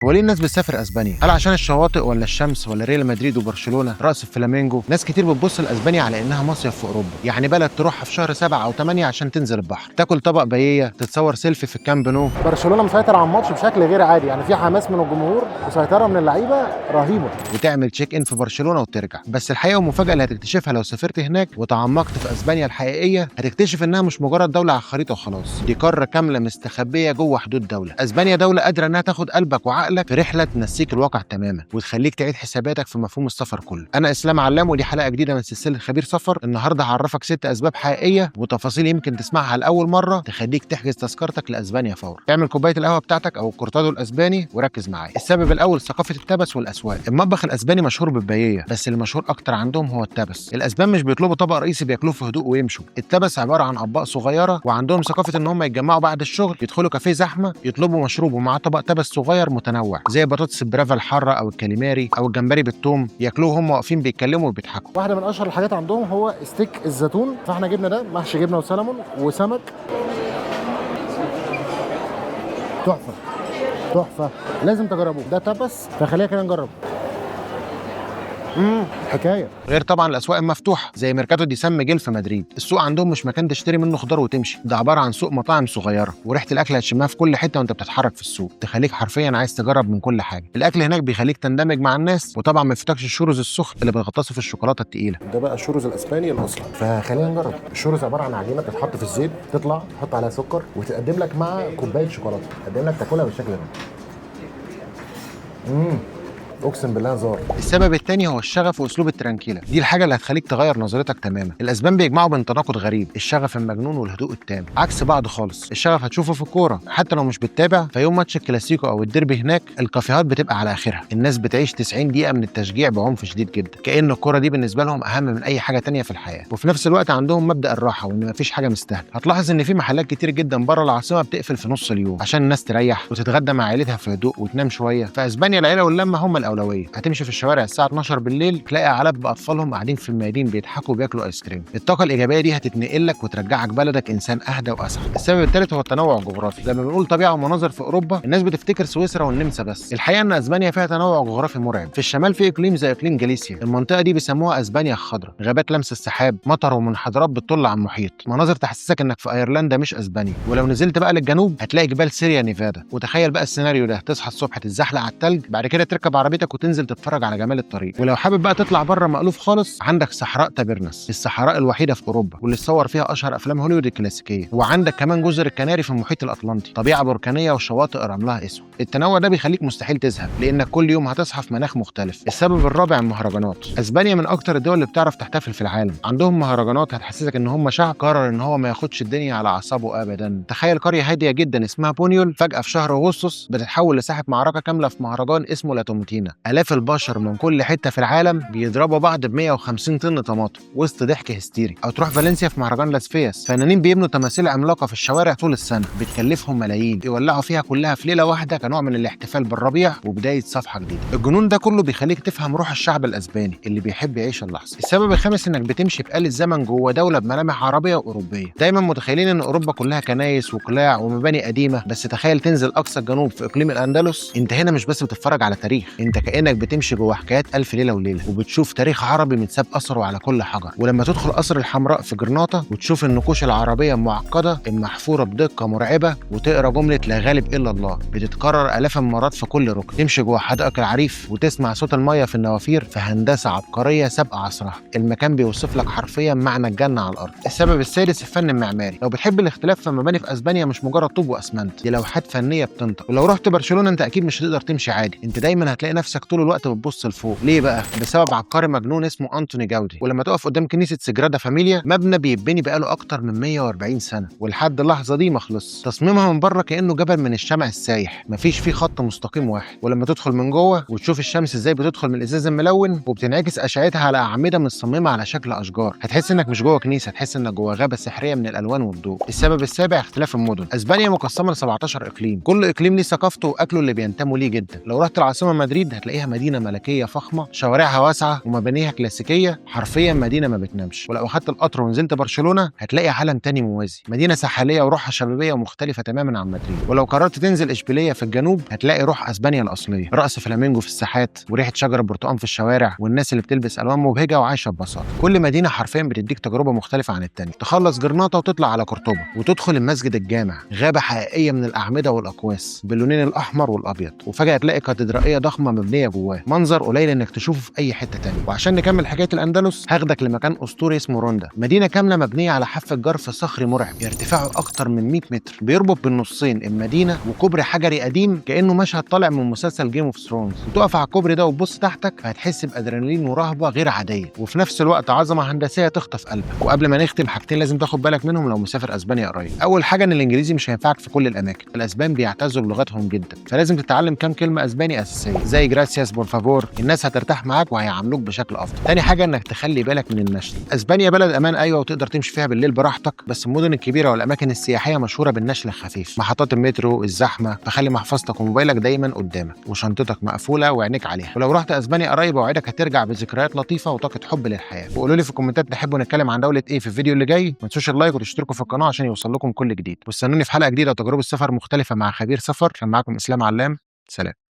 هو ليه الناس بتسافر اسبانيا؟ هل عشان الشواطئ ولا الشمس ولا ريال مدريد وبرشلونه رأس الفلامينجو؟ ناس كتير بتبص لاسبانيا على انها مصيف في اوروبا، يعني بلد تروحها في شهر 7 أو 8 عشان تنزل البحر، تاكل طبق باييه، تتصور سيلفي في الكامب نو. برشلونه مسيطر على الماتش بشكل غير عادي، يعني في حماس من الجمهور وسيطره من اللعيبه رهيبه. وتعمل تشيك ان في برشلونه وترجع. بس الحقيقه والمفاجاه اللي هتكتشفها لو سافرت هناك وتعمقت في اسبانيا الحقيقيه، هتكتشف انها مش مجرد دوله على الخريطه وخلاص، دي قاره كامله مستخبيه جوه حدود دوله. اسبانيا دوله قادره انها تاخد قلبك وعقلك في رحله تنسيك الواقع تماما وتخليك تعيد حساباتك في مفهوم السفر كله. انا اسلام علام، ودي حلقه جديده من سلسله خبير سفر. النهارده هعرفك 6 اسباب حقيقيه وتفاصيل يمكن تسمعها لاول مره تخليك تحجز تذكرتك لاسبانيا فورا. اعمل كوبايه القهوه بتاعتك او الكورتادو الاسباني وركز معايا. السبب الاول ثقافه التبس والاسواق. المطبخ الاسباني مشهور بالباييه، بس المشهور اكتر عندهم هو التبس. الاسبان مش بيطلبوا طبق رئيسي بياكلوه في هدوء ويمشوا. التبس عباره عن اطباق صغيره، وعندهم ثقافه ان هم يتجمعوا بعد الشغل، يدخلوا كافيه زحمه، يطلبوا مشروب ومعاه طبق تبس صغير متنوع زي بطاطس البرافا الحاره او الكاليماري او الجمبري بالثوم، ياكلوه هم واقفين بيتكلموا وبيضحكوا. واحده من اشهر الحاجات عندهم هو ستيك الزيتون، فاحنا جبنا ده محشي جبنه وسلمون وسمك. تحفه تحفه، لازم تجربوه، ده تبس، فخلينا كده نجرب. حكايه. غير طبعا الاسواق المفتوحه زي ميركاتو دي سان ميجيل في مدريد. السوق عندهم مش مكان تشتري منه خضار وتمشي، ده عباره عن سوق مطاعم صغيره، وريحه الاكل هتشمها في كل حته وانت بتتحرك في السوق، تخليك حرفيا عايز تجرب من كل حاجه. الاكل هناك بيخليك تندمج مع الناس، وطبعا ما يفوتكش الشوروز السخن اللي بتغطسه في الشوكولاته التقيله. ده بقى الشورز الاسباني الاصلي، فخلينا نجرب. الشورز عباره عن عجينه بتتحط في الزيت، تطلع تحط عليها سكر وتقدم لك مع كوبايه شوكولاته، تقدم لك تاكلها بالشكل ده. اقسم بالله هزار. السبب الثاني هو الشغف واسلوب الترانكيلا، دي الحاجه اللي هتخليك تغير نظرتك تماما. الاسبان بيجمعوا بين تناقض غريب، الشغف المجنون والهدوء التام، عكس بعض خالص. الشغف هتشوفه في الكوره حتى لو مش بتتابع، في يوم ماتش الكلاسيكو او الديربي هناك الكافيهات بتبقى على اخرها، الناس بتعيش 90 دقيقه من التشجيع بعنف شديد جدا، كأن الكوره دي بالنسبه لهم اهم من اي حاجه تانية في الحياه. وفي نفس الوقت عندهم مبدأ الراحه وان مفيش حاجه مستاهله. هتلاحظ ان في محلات كتير جدا بره العاصمه بتقفل في نص اليوم عشان الناس تريح وتتغدى مع عائلتها في هدوء وتنام شويه. في اسبانيا العيله واللمه هم الاولويه. هتمشي في الشوارع الساعه 12 بالليل تلاقي عائلات باطفالهم قاعدين في الميادين بيضحكوا وبياكلوا ايس كريم. الطاقه الايجابيه دي هتتنقل لك وترجعك بلدك انسان اهدى واسعد. السبب الثالث هو التنوع الجغرافي. لما بنقول طبيعه ومناظر في اوروبا الناس بتفتكر سويسرا والنمسا بس، الحقيقه ان اسبانيا فيها تنوع جغرافي مرعب. في الشمال في اقليم زي اقليم جاليسيا، المنطقه دي بيسموها اسبانيا الخضراء، غابات لمس السحاب، مطر ومنحدرات بتطل على المحيط، مناظر تحسسك انك في ايرلندا مش اسبانيا. ولو نزلت بقى للجنوب هتلاقي جبال سيريا نيفادا. وتخيل بقى السيناريو ده، تصحى الصبح تتزحلق على التلج، بعد كده تركب عربيتك وتنزل تتفرج على جمال الطريق. ولو حابب بقى تطلع بره مألوف خالص، عندك صحراء تابرنس، الصحراء الوحيده في اوروبا واللي اتصور فيها اشهر افلام هوليوود الكلاسيكيه. وعندك كمان جزر الكناري في المحيط الاطلنطي، طبيعه بركانيه وشواطئ رملها اسود. التنوع ده بيخليك مستحيل تزهق لانك كل يوم هتصحى في مناخ مختلف. السبب الرابع المهرجانات. اسبانيا من اكتر الدول اللي بتعرف تحتفل في العالم، عندهم مهرجانات هتحسسك ان هم شعب قرر ان هو ما ياخدش الدنيا على اعصابه ابدا. تخيل قريه هاديه جدا اسمها بونيول فجاه في شهر اغسطس بتتحول لساحه معركه كامله في مهرجان اسمه لاتومتينا. الاف البشر من كل حته في العالم بيضربوا بعض ب 150 طن طماطم وسط ضحك هستيري. او تروح فالنسيا في مهرجان لاس فياس، فنانين بيبنوا تماثيل عملاقه في الشوارع طول السنه بتكلفهم ملايين، يولعوا فيها كلها في ليله واحده كنوع من الاحتفال بالربيع وبدايه صفحه جديده. الجنون ده كله بيخليك تفهم روح الشعب الاسباني اللي بيحب يعيش اللحظه. السبب الخامس انك بتمشي بآلة زمن جوه دوله بملامح عربيه واوروبيه. دايما متخيلين ان اوروبا كلها كنايس وقلاع ومباني قديمه، بس تخيل تنزل اقصى الجنوب في اقليم الاندلس، انت هنا مش بس بتتفرج على تاريخ، انت كانك بتمشي جوه حكايات الف ليله وليله، وبتشوف تاريخ عربي متساب اثره على كل حجر. ولما تدخل قصر الحمراء في جرناطه وتشوف النقوش العربيه المعقده المحفوره بدقه مرعبه، وتقرا جمله لا غالب الا الله بتتكرر الاف المرات في كل ركن، تمشي جوه حدائق العريف وتسمع صوت الميه في النوافير، في هندسه عبقريه سابقه عصرها. المكان بيوصف لك حرفيا معنى الجنه على الارض. السبب السادس الفن المعماري. لو بتحب الاختلاف، فمباني في اسبانيا مش مجرد طوب واسمنت، دي لوحات فنيه بتنطق. ولو رحت برشلونه انت اكيد مش هتقدر تمشي عادي، انت دايما هتلاقي نفسك طول الوقت بتبص لفوق. ليه بقى؟ بسبب عبقري مجنون اسمه أنتوني جاودي. ولما تقف قدام كنيسه سجرادا فاميليا، مبنى بيتبني بقاله اكتر من 140 سنه ولحد اللحظه دي ما خلصش. تصميمها من بره كانه جبل من الشمع السايح، مفيش فيه خط مستقيم واحد. ولما تدخل من جوه وتشوف الشمس ازاي بتدخل من الازاز الملون وبتنعكس اشعتها على اعمده متصممه على شكل اشجار، هتحس انك مش جوه كنيسه، هتحس انك جوه غابه سحريه من الالوان والضوء. السبب السابع اختلاف المدن. اسبانيا مقسمه ل 17 اقليم، كل اقليم ليه ثقافته واكله اللي بينتموا ليه جدا. لو رحت العاصمه مدريد بجد هتلاقيها مدينه ملكيه فخمه، شوارعها واسعه ومبانيها كلاسيكيه، حرفيا مدينه ما بتنامش. ولو اخدت القطر ونزلت برشلونه هتلاقي عالم تاني موازي، مدينه ساحليه وروحها شبابيه ومختلفه تماما عن مدريد. ولو قررت تنزل اشبيليه في الجنوب هتلاقي روح اسبانيا الاصليه، رقص فلامينجو في الساحات وريحه شجر برتقال في الشوارع والناس اللي بتلبس الوان مبهجه وعايشه ببساطه. كل مدينه حرفيا بتديك تجربه مختلفه عن التانيه. تخلص جرناطه وتطلع على قرطبه وتدخل المسجد الجامع، غابه حقيقيه من الاعمده والاقواس باللونين الاحمر والابيض، وفجاه تلاقي كاتدرائيه ضخمه مبنيه جواه، منظر قليل انك تشوفه في اي حته تانيه. وعشان نكمل حكايه الاندلس هاخدك لمكان اسطوري اسمه روندا، مدينه كامله مبنيه على حافه جرف صخري مرعب ارتفاعه اكتر من 100 متر، بيربط بالنصين المدينه وكوبري حجري قديم كانه مشهد طالع من مسلسل جيم اوف ثرونز. وتقف على الكوبري ده وتبص تحتك هتحس بادرينالين ورهبه غير عاديه، وفي نفس الوقت عظمه هندسيه تخطف قلبك. وقبل ما نختم حاجتين لازم تاخد بالك منهم لو مسافر اسبانيا قريب. اول حاجه ان الانجليزي مش هينفعك في كل الاماكن، الاسبان بيعتزوا بلغتهم جدا، فلازم تتعلم كام كلمه اسباني اساسيه زي جراسياس بور فافور، الناس هترتاح معاك وهيعاملوك بشكل افضل. تاني حاجه انك تخلي بالك من النشل، اسبانيا بلد امان ايوه وتقدر تمشي فيها بالليل براحتك، بس المدن الكبيره والاماكن السياحيه مشهوره بالنشل الخفيف، محطات المترو، الزحمه، فخلي محفظتك وموبايلك دايما قدامك وشنطتك مقفوله وعينيك عليها. ولو رحت اسبانيا قريب اوعدك هترجع بذكريات لطيفه وطاقه حب للحياه. وقولوا لي في الكومنتات تحبوا نتكلم عن دوله ايه في الفيديو اللي جاي. ما تنسوش اللايك وتشتركوا في القناه عشان يوصل لكم كل جديد، واستنوني في حلقه جديده وتجربه سفر مختلفه مع خبير سفر. كان معاكم اسلام علام، سلام.